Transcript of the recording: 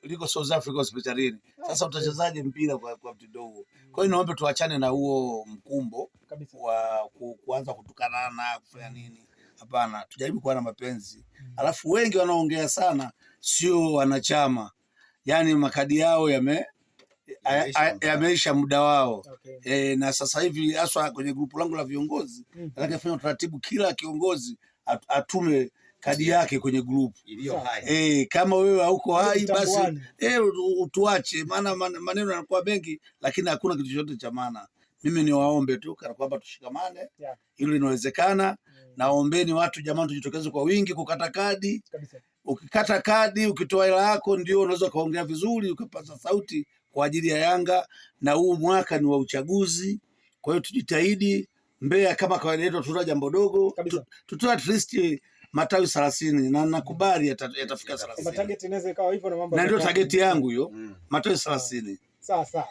liko South Africa hospitalini. Sasa utachezaje mpira kwa mtindo huo? Kwa hiyo naomba tuachane na huo mkumbo wa kuanza kutukanana kufanya nini. Hapana, tujaribu kuwa na mapenzi. Alafu wengi wanaongea sana sio wanachama. Yaani makadi yao yameisha muda wao. Na sasa hivi hasa kwenye grupu langu la viongozi nataka kufanya utaratibu kila kiongozi atume kadi yake kwenye grupu iliyo hai. Kama wewe hauko hai basi utuache, maana maneno yanakuwa mengi lakini hakuna kitu chochote cha maana. Mimi ni waombe tu kana kwamba tushikamane ili inawezekana. Naombeni watu jamani, tujitokeze kwa wingi kukata kadi. Ukikata kadi, ukitoa hela yako ndio unaweza kaongea vizuri, ukapata sauti kwa ajili ya Yanga, na huu mwaka ni wa uchaguzi. Kwa hiyo tujitahidi. Mbeya kama kawaida yetu tutoa jambo dogo, tutoa at least matawi 30 na nakubali yatafika 30. Target inaweza ikawa hivyo na mambo. Na ndio target yangu hiyo, matawi 30. Sawa sawa.